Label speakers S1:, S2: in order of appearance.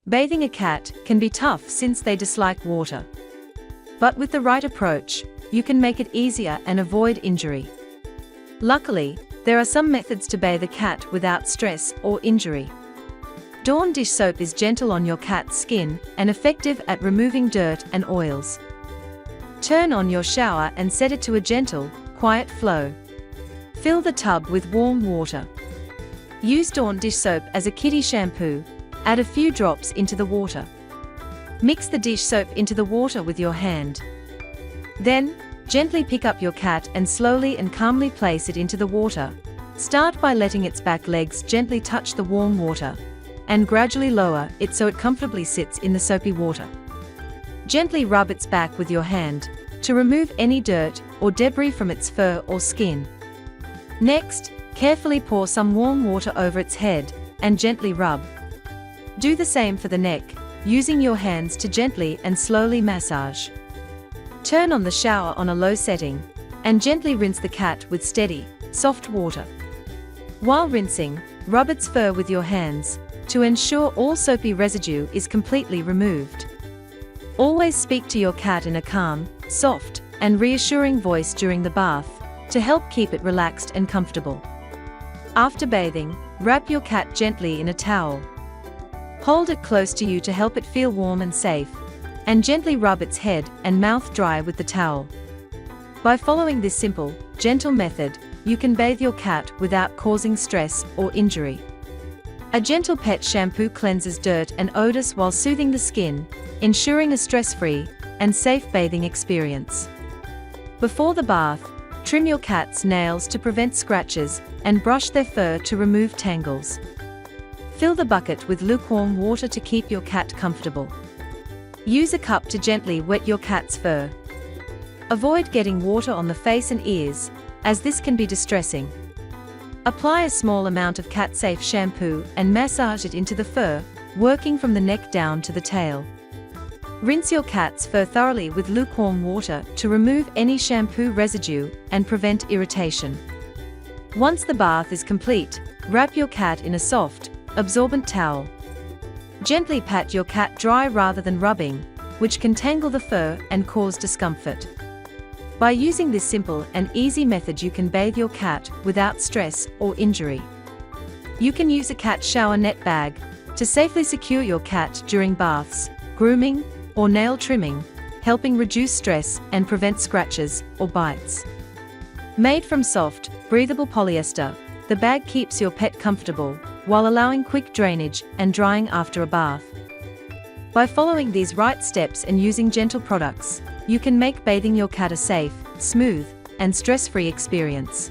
S1: Bathing a cat can be tough since they dislike water. But with the right approach, you can make it easier and avoid injury. Luckily, there are some methods to bathe a cat without stress or injury. Dawn dish soap is gentle on your cat's skin and effective at removing dirt and oils. Turn on your shower and set it to a gentle, quiet flow. Fill the tub with warm water. Use Dawn dish soap as a kiddie shampoo. Add a few drops into the water. Mix the dish soap into the water with your hand. Then, gently pick up your cat and slowly and calmly place it into the water. Start by letting its back legs gently touch the warm water, and gradually lower it so it comfortably sits in the soapy water. Gently rub its back with your hand to remove any dirt or debris from its fur or skin. Next, carefully pour some warm water over its head and gently rub. Do the same for the neck, using your hands to gently and slowly massage. Turn on the shower on a low setting and gently rinse the cat with steady, soft water. While rinsing, rub its fur with your hands to ensure all soapy residue is completely removed. Always speak to your cat in a calm, soft, and reassuring voice during the bath to help keep it relaxed and comfortable. After bathing, wrap your cat gently in a towel. Hold it close to you to help it feel warm and safe, and gently rub its head and mouth dry with the towel. By following this simple, gentle method, you can bathe your cat without causing stress or injury. A gentle pet shampoo cleanses dirt and odors while soothing the skin, ensuring a stress-free and safe bathing experience. Before the bath, trim your cat's nails to prevent scratches and brush their fur to remove tangles. Fill the bucket with lukewarm water to keep your cat comfortable. Use a cup to gently wet your cat's fur. Avoid getting water on the face and ears, as this can be distressing. Apply a small amount of cat-safe shampoo and massage it into the fur, working from the neck down to the tail. Rinse your cat's fur thoroughly with lukewarm water to remove any shampoo residue and prevent irritation. Once the bath is complete, wrap your cat in a soft, absorbent towel. Gently pat your cat dry rather than rubbing, which can tangle the fur and cause discomfort. By using this simple and easy method, you can bathe your cat without stress or injury. You can use a cat shower net bag to safely secure your cat during baths, grooming, or nail trimming, helping reduce stress and prevent scratches or bites. Made from soft, breathable polyester, the bag keeps your pet comfortable while allowing quick drainage and drying after a bath. By following these right steps and using gentle products, you can make bathing your cat a safe, smooth, and stress-free experience.